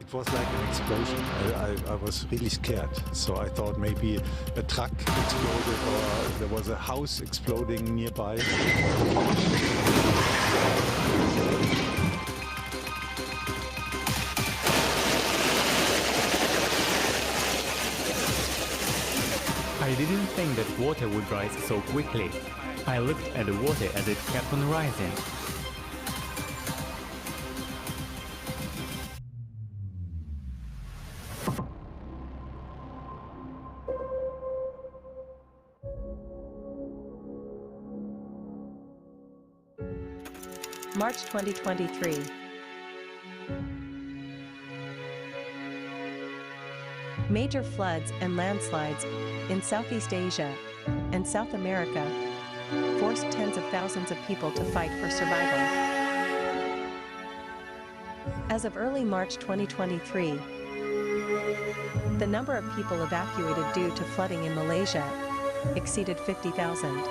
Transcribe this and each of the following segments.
It was like an explosion. I was really scared. So I thought maybe a truck exploded or there was a house exploding nearby. I didn't think that water would rise so quickly. I looked at the water as it kept on rising. March 2023. Major floods and landslides in Southeast Asia and South America forced tens of thousands of people to fight for survival. As of early March 2023, the number of people evacuated due to flooding in Malaysia exceeded 50,000.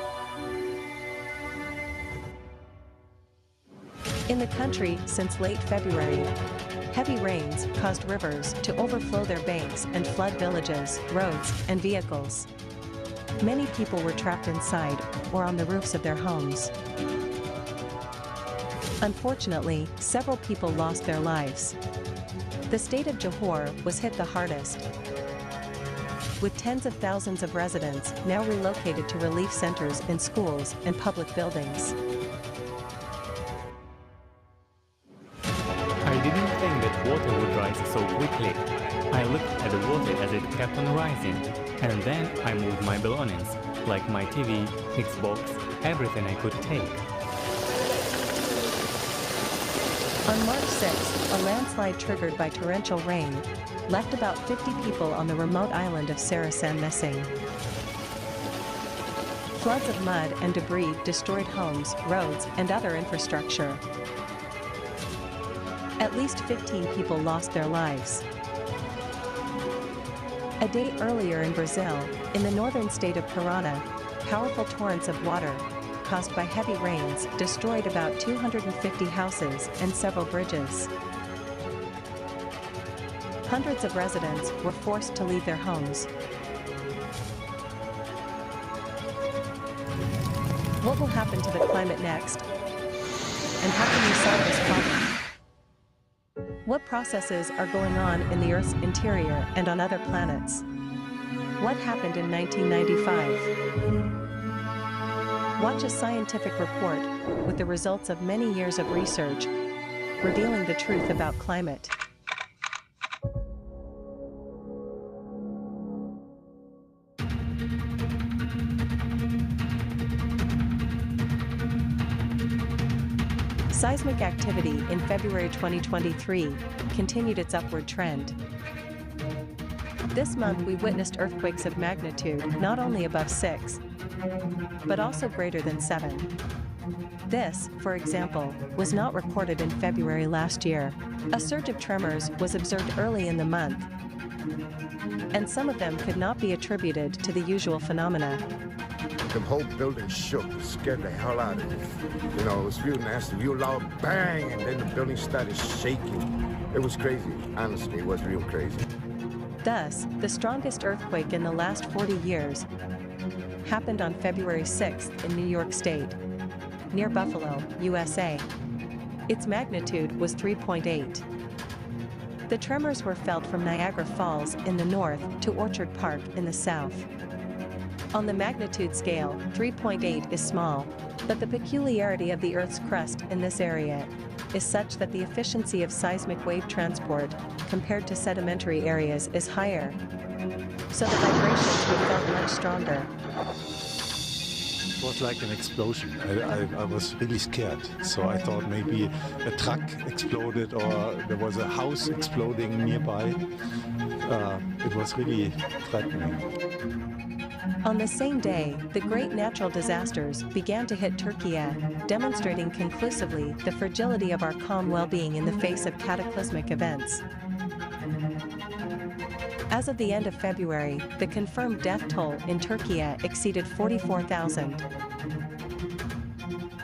In the country since late February, heavy rains caused rivers to overflow their banks and flood villages, roads, and vehicles. Many people were trapped inside or on the roofs of their homes. Unfortunately, several people lost their lives. The state of Johor was hit the hardest, with tens of thousands of residents now relocated to relief centers in schools and public buildings. I didn't think that water would rise so quickly. I looked at the water as it kept on rising, and then I moved my belongings, like my TV, Xbox, everything I could take. On March 6th, a landslide triggered by torrential rain left about 50 people on the remote island of Sarasan missing. Floods of mud and debris destroyed homes, roads, and other infrastructure. At least 15 people lost their lives. A day earlier in Brazil, in the northern state of Parana, powerful torrents of water, caused by heavy rains, destroyed about 250 houses and several bridges. Hundreds of residents were forced to leave their homes. What will happen to the climate next? And how can we solve this problem? What processes are going on in the Earth's interior and on other planets? What happened in 1995? Watch a scientific report with the results of many years of research, revealing the truth about climate. Seismic activity in February 2023 continued its upward trend. This month we witnessed earthquakes of magnitude not only above 6, but also greater than 7. This, for example, was not recorded in February last year. A surge of tremors was observed early in the month, and some of them could not be attributed to the usual phenomena. The whole building shook, it scared the hell out of me. You know, it was real nasty, real loud bang, and then the building started shaking. It was crazy, honestly, it was real crazy. Thus, the strongest earthquake in the last 40 years happened on February 6th in New York State, near Buffalo, USA. Its magnitude was 3.8. The tremors were felt from Niagara Falls in the north to Orchard Park in the south. On the magnitude scale, 3.8 is small, but the peculiarity of the Earth's crust in this area is such that the efficiency of seismic wave transport compared to sedimentary areas is higher, so the vibrations were felt much stronger. It was like an explosion. I was really scared. So I thought maybe a truck exploded or there was a house exploding nearby. It was really threatening. On the same day, the great natural disasters began to hit Türkiye, demonstrating conclusively the fragility of our calm well-being in the face of cataclysmic events. As of the end of February, the confirmed death toll in Türkiye exceeded 44,000.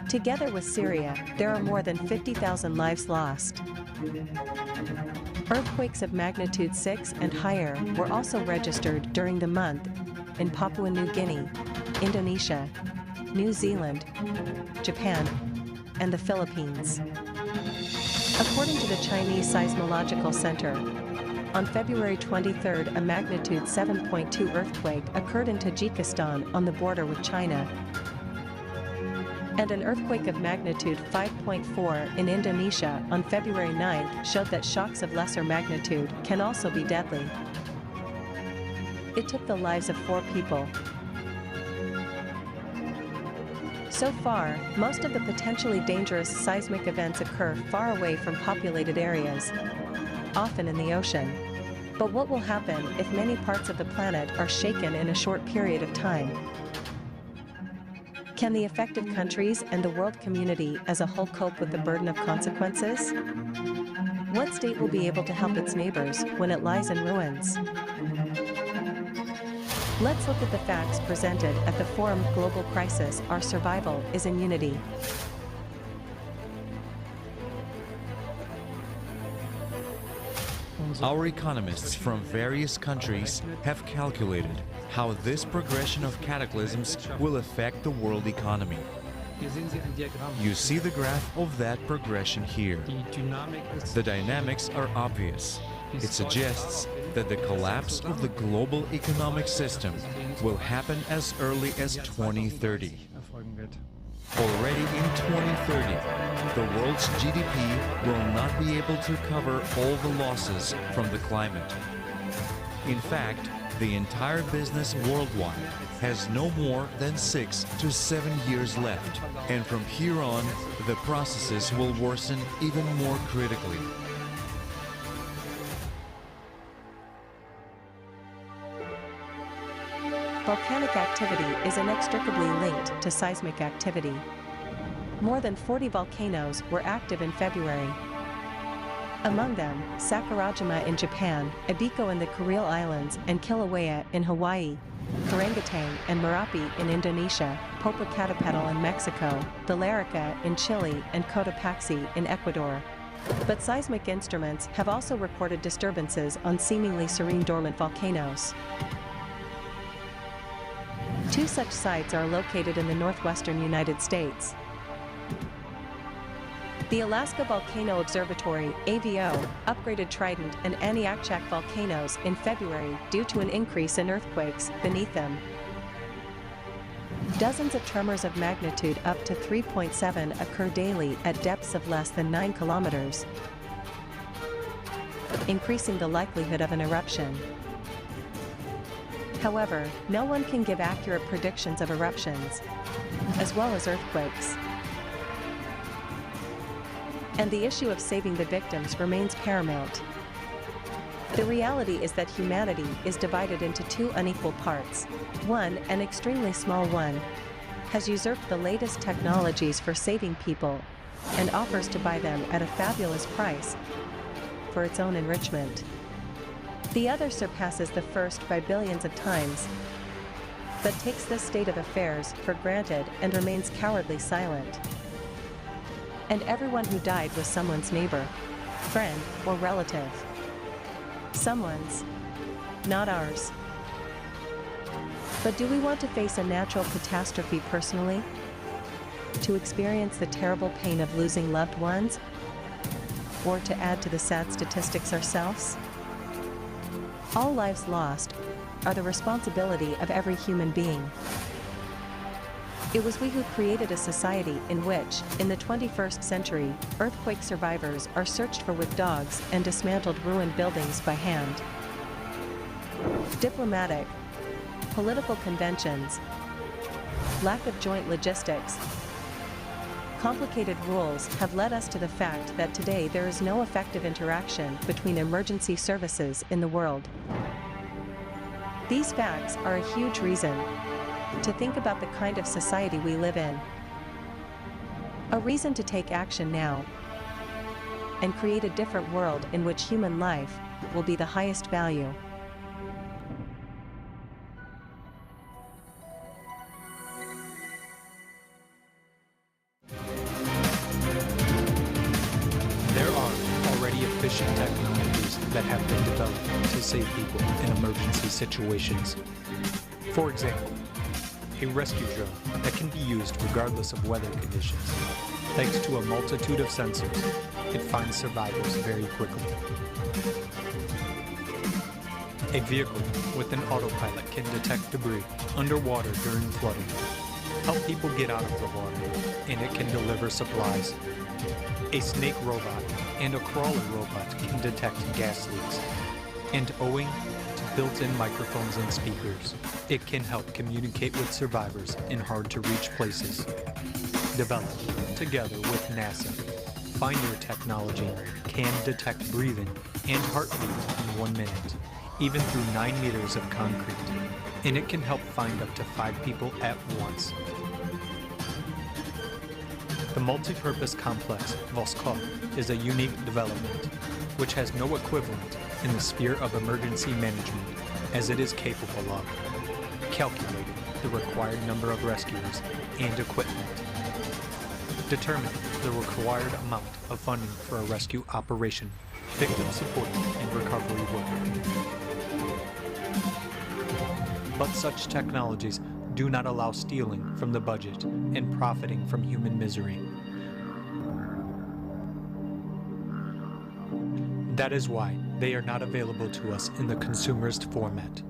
Together with Syria, there are more than 50,000 lives lost. Earthquakes of magnitude 6 and higher were also registered during the month in Papua New Guinea, Indonesia, New Zealand, Japan, and the Philippines. According to the Chinese Seismological Center, on February 23, a magnitude 7.2 earthquake occurred in Tajikistan on the border with China, and an earthquake of magnitude 5.4 in Indonesia on February 9 showed that shocks of lesser magnitude can also be deadly. It took the lives of 4 people. So far, most of the potentially dangerous seismic events occur far away from populated areas, often in the ocean. But what will happen if many parts of the planet are shaken in a short period of time? Can the affected countries and the world community as a whole cope with the burden of consequences? What state will be able to help its neighbors when it lies in ruins? Let's look at the facts presented at the forum Global Crisis: Our Survival is in Unity. Our economists from various countries have calculated how this progression of cataclysms will affect the world economy. You see the graph of that progression here. The dynamics are obvious. It suggests that the collapse of the global economic system will happen as early as 2030. Already in 2030, the world's GDP will not be able to cover all the losses from the climate. In fact, the entire business worldwide has no more than 6 to 7 years left, and from here on, the processes will worsen even more critically. Volcanic activity is inextricably linked to seismic activity. More than 40 volcanoes were active in February. Among them, Sakurajima in Japan, Ebeko in the Kuril Islands and Kilauea in Hawaii, Karangetang and Merapi in Indonesia, Popocatepetl in Mexico, Villarrica in Chile and Cotopaxi in Ecuador. But seismic instruments have also reported disturbances on seemingly serene dormant volcanoes. 2 such sites are located in the northwestern United States. The Alaska Volcano Observatory, AVO, upgraded Trident and Aniakchak volcanoes in February due to an increase in earthquakes beneath them. Dozens of tremors of magnitude up to 3.7 occur daily at depths of less than 9 kilometers, increasing the likelihood of an eruption. However, no one can give accurate predictions of eruptions, as well as earthquakes. And the issue of saving the victims remains paramount. The reality is that humanity is divided into 2 unequal parts. One, an extremely small one, has usurped the latest technologies for saving people and offers to buy them at a fabulous price for its own enrichment. The other surpasses the first by billions of times, but takes this state of affairs for granted and remains cowardly silent. And everyone who died was someone's neighbor, friend, or relative. Someone's, not ours. But do we want to face a natural catastrophe personally? To experience the terrible pain of losing loved ones? Or to add to the sad statistics ourselves? All lives lost are the responsibility of every human being. It was we who created a society in which, in the 21st century, earthquake survivors are searched for with dogs and dismantled ruined buildings by hand. Diplomatic, political conventions, lack of joint logistics, complicated rules have led us to the fact that today there is no effective interaction between emergency services in the world. These facts are a huge reason to think about the kind of society we live in. A reason to take action now and create a different world in which human life will be the highest value. There are already that have been developed to save people in emergency situations. For example, a rescue drone that can be used regardless of weather conditions. Thanks to a multitude of sensors, it finds survivors very quickly. A vehicle with an autopilot can detect debris underwater during flooding, help people get out of the water, and it can deliver supplies. A snake robot and a crawler robot can detect gas leaks, and owing to built-in microphones and speakers, it can help communicate with survivors in hard-to-reach places. Developed together with NASA, Finder technology can detect breathing and heartbeat in 1 minute, even through 9 meters of concrete, and it can help find up to 5 people at once. The multi-purpose complex Voskov is a unique development, which has no equivalent in the sphere of emergency management, as it is capable of calculating the required number of rescuers and equipment, determining the required amount of funding for a rescue operation, victim support, and recovery work. But such technologies do not allow stealing from the budget and profiting from human misery. That is why they are not available to us in the consumerist format.